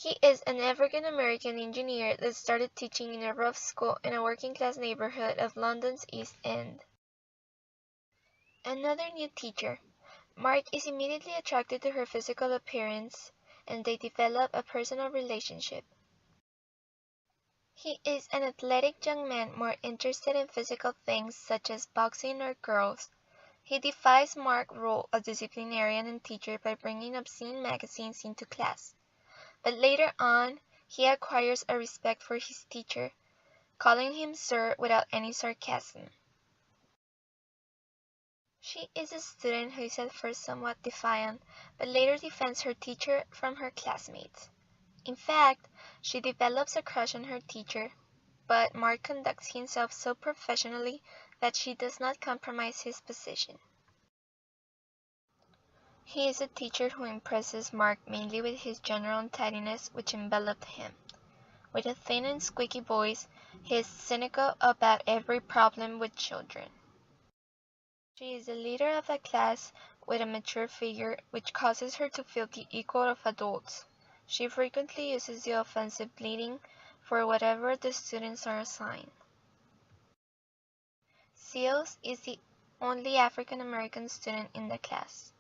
He is an African American engineer that started teaching in a rough school in a working class neighborhood of London's East End. Another new teacher, Mark is immediately attracted to her physical appearance, and they develop a personal relationship. He is an athletic young man more interested in physical things such as boxing or girls. He defies Mark's role as disciplinarian and teacher by bringing obscene magazines into class. But later on, he acquires a respect for his teacher, calling him sir without any sarcasm. She is a student who is at first somewhat defiant, but later defends her teacher from her classmates. In fact, she develops a crush on her teacher, but Mark conducts himself so professionally that she does not compromise his position. He is a teacher who impresses Mark mainly with his general tidiness which enveloped him. With a thin and squeaky voice, he is cynical about every problem with children. She is the leader of a class with a mature figure which causes her to feel the equal of adults. She frequently uses the offensive bleating for whatever the students are assigned. Seals is the only African American student in the class.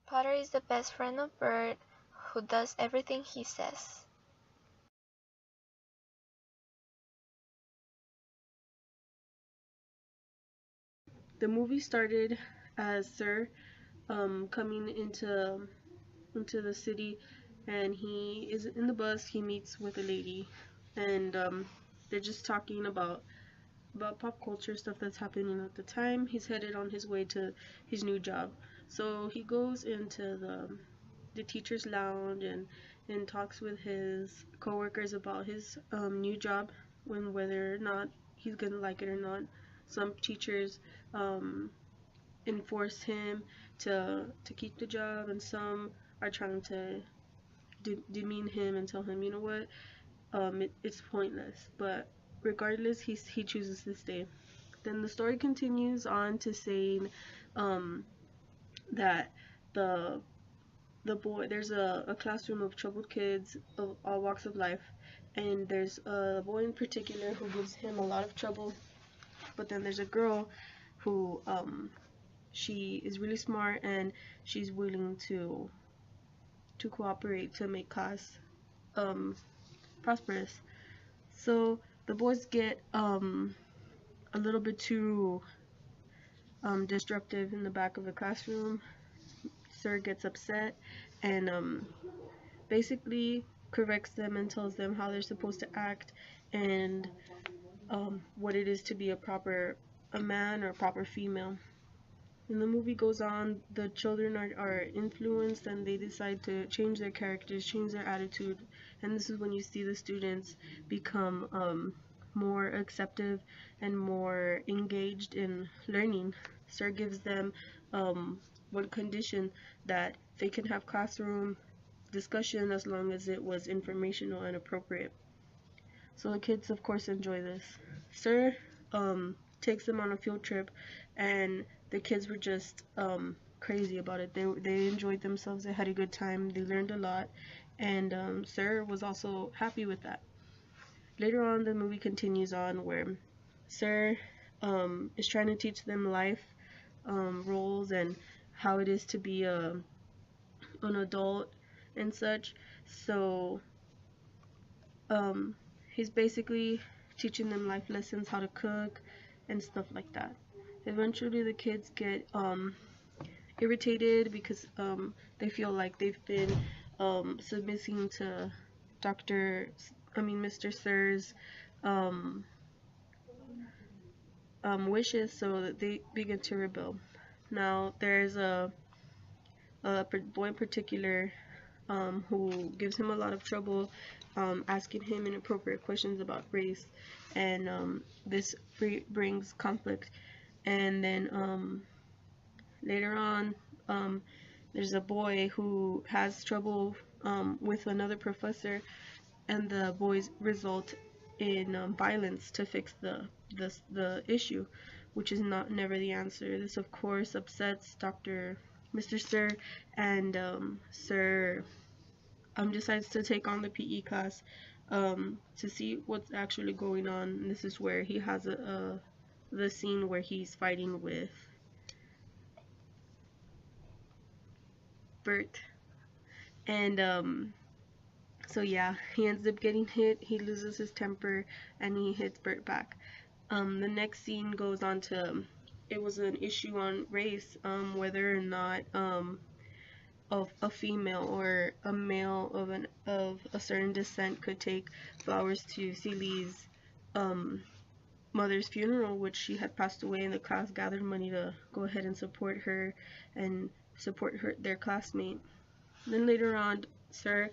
Potter is the best friend of Bert, who does everything he says. The movie started as Sir coming into the city, and he is in the bus. He meets with a lady, and they're just talking about pop culture stuff that's happening at the time. He's headed on his way to his new job, so he goes into the teacher's lounge and talks with his coworkers about his new job, when whether or not he's gonna like it or not. Some teachers um, enforce him to keep the job, and some are trying to demean him and tell him, you know what, it's pointless. But regardless, he chooses to stay. Then the story continues on to saying um, that the the boy there's a classroom of troubled kids of all walks of life, and there's a boy in particular who gives him a lot of trouble. But then there's a girl who she is really smart, and she's willing to cooperate to make class um, prosperous. So the boys get a little bit too disruptive in the back of the classroom. Sir gets upset and basically corrects them and tells them how they're supposed to act, and what it is to be a man or a proper female. And the movie goes on, the children are influenced, and they decide to change their characters, change their attitude, and this is when you see the students become more acceptive and more engaged in learning. Sir gives them one condition, that they can have classroom discussion as long as it was informational and appropriate. So the kids, of course, enjoy this. Sir takes them on a field trip, and the kids were just crazy about it. They enjoyed themselves. They had a good time. They learned a lot, and Sir was also happy with that. Later on, the movie continues on where Sir is trying to teach them life roles and how it is to be an adult and such. So um, he's basically teaching them life lessons, how to cook and stuff like that. Eventually, the kids get irritated because they feel like they've been submitting to Mr. Sir's um, wishes, so that they begin to rebel. Now, there's a boy in particular who gives him a lot of trouble, asking him inappropriate questions about race, and this brings conflict. And then later on, um, there's a boy who has trouble with another professor, and the boys result in violence to fix the issue, which is not never the answer. This of course upsets Dr. Mr. Sir, and Sir decides to take on the PE class to see what's actually going on. And this is where he has the scene where he's fighting with Bert, and so yeah, he ends up getting hit. He loses his temper, and he hits Bert back. The next scene goes on to it was an issue on race, whether or not of a female or a male of a certain descent could take flowers to Celie's um, mother's funeral, which she had passed away, and the class gathered money to go ahead and support her and support their classmate. Then later on, Sir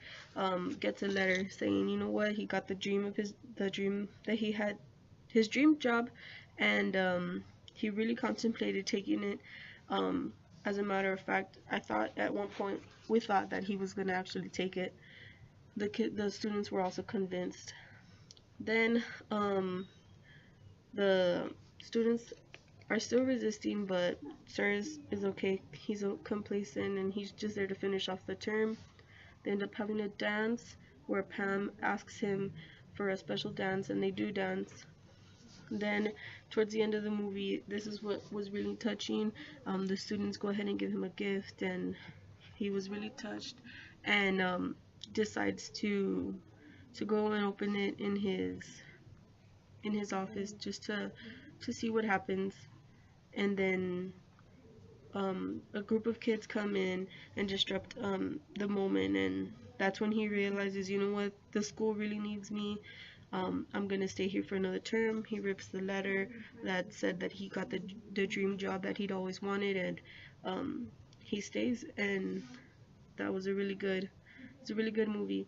gets a letter saying, you know what, he got the dream that he had, his dream job, and he really contemplated taking it. Um, as a matter of fact, I thought at one point we thought that he was gonna actually take it. The students were also convinced. Then the students are still resisting, but Sir is okay. He's complacent and he's just there to finish off the term. They end up having a dance where Pam asks him for a special dance, and they do dance. Then, towards the end of the movie, this is what was really touching. The students go ahead and give him a gift, and he was really touched, and decides to go and open it in his office just to see what happens. And then a group of kids come in and disrupt the moment, and that's when he realizes, you know what, the school really needs me. I'm gonna stay here for another term. He rips the letter that said that he got the dream job that he'd always wanted, and he stays. And that was it's a really good movie.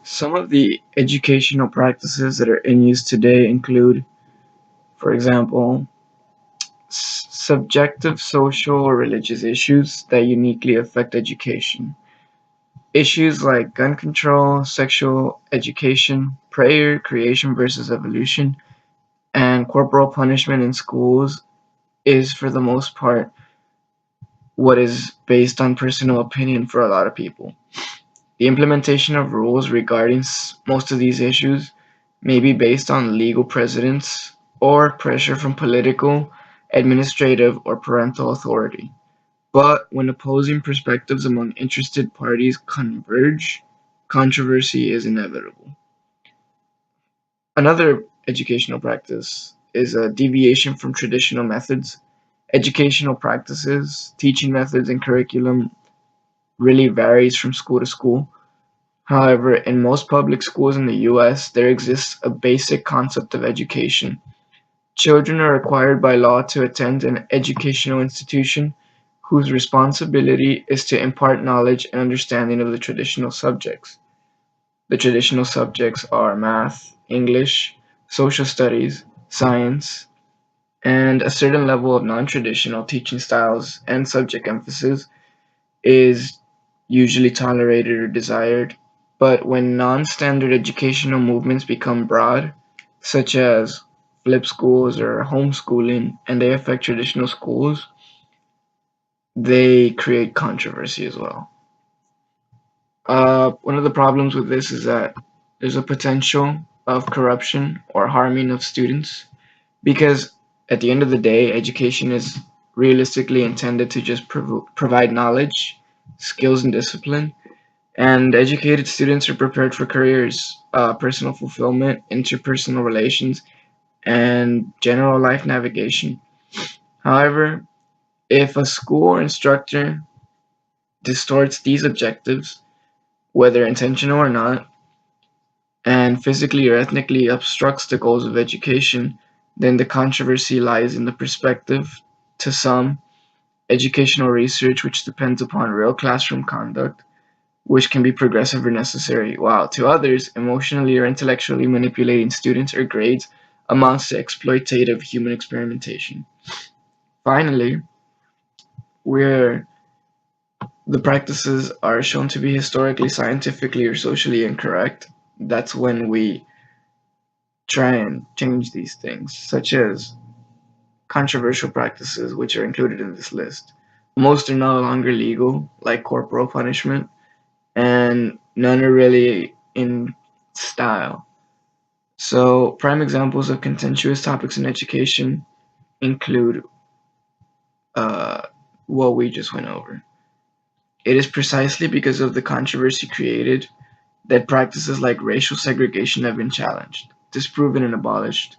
Some of the educational practices that are in use today include, for example, subjective social or religious issues that uniquely affect education. Issues like gun control, sexual education, prayer, creation versus evolution, and corporal punishment in schools is, for the most part, what is based on personal opinion for a lot of people. The implementation of rules regarding most of these issues may be based on legal precedents or pressure from political, administrative, or parental authority. But when opposing perspectives among interested parties converge, controversy is inevitable. Another educational practice is a deviation from traditional methods. Educational practices, teaching methods, and curriculum really varies from school to school. However, in most public schools in the US, there exists a basic concept of education. Children are required by law to attend an educational institution whose responsibility is to impart knowledge and understanding of the traditional subjects. The traditional subjects are math, English, social studies, science, and a certain level of non traditional teaching styles and subject emphasis is usually tolerated or desired. But when non standard educational movements become broad, such as flip schools or homeschooling, and they affect traditional schools, they create controversy as well. One of the problems with this is that there's a potential of corruption or harming of students because at the end of the day, education is realistically intended to just provide knowledge, skills, and discipline. And educated students are prepared for careers, personal fulfillment, interpersonal relations, and general life navigation. However, if a school or instructor distorts these objectives, whether intentional or not, and physically or ethnically obstructs the goals of education, then the controversy lies in the perspective. To some, educational research which depends upon real classroom conduct, which can be progressive or necessary, while to others, emotionally or intellectually manipulating students or grades amounts to exploitative human experimentation. Finally, where the practices are shown to be historically, scientifically, or socially incorrect, that's when we try and change these things, such as controversial practices which are included in this list. Most are no longer legal, like corporal punishment, and none are really in style. So, prime examples of contentious topics in education include uh, what we just went over. It is precisely because of the controversy created that practices like racial segregation have been challenged, disproven, and abolished.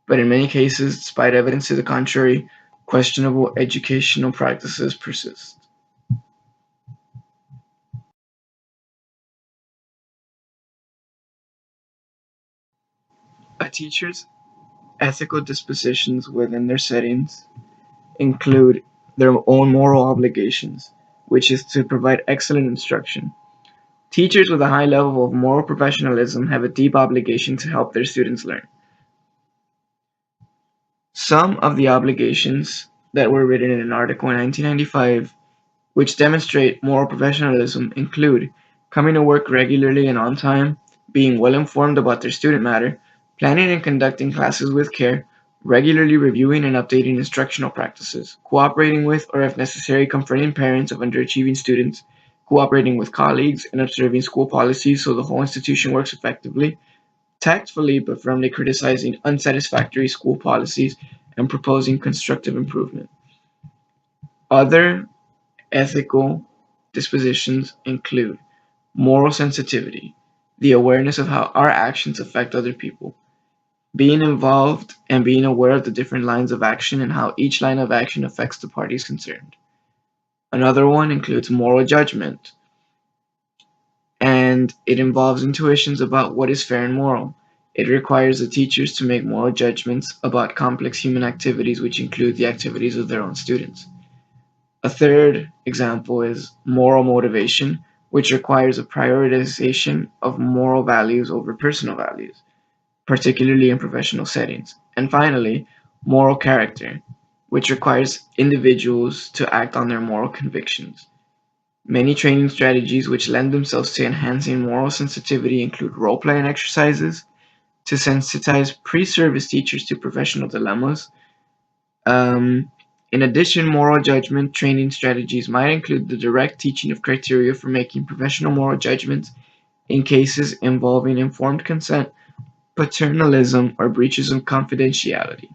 But in many cases, despite evidence to the contrary, questionable educational practices persist. A teacher's ethical dispositions within their settings include their own moral obligations, which is to provide excellent instruction. Teachers with a high level of moral professionalism have a deep obligation to help their students learn. Some of the obligations that were written in an article in 1995 which demonstrate moral professionalism include coming to work regularly and on time, being well informed about their student matter, planning and conducting classes with care, regularly reviewing and updating instructional practices, cooperating with or if necessary confronting parents of underachieving students, cooperating with colleagues and observing school policies so the whole institution works effectively, tactfully but firmly criticizing unsatisfactory school policies and proposing constructive improvement. Other ethical dispositions include moral sensitivity, the awareness of how our actions affect other people, being involved and being aware of the different lines of action and how each line of action affects the parties concerned. Another one includes moral judgment, and it involves intuitions about what is fair and moral. It requires the teachers to make moral judgments about complex human activities, which include the activities of their own students. A third example is moral motivation, which requires a prioritization of moral values over personal values, particularly in professional settings. And finally, moral character, which requires individuals to act on their moral convictions. Many training strategies which lend themselves to enhancing moral sensitivity include role playing exercises to sensitize pre service teachers to professional dilemmas. Um, in addition, moral judgment training strategies might include the direct teaching of criteria for making professional moral judgments in cases involving informed consent, paternalism, or breaches of confidentiality.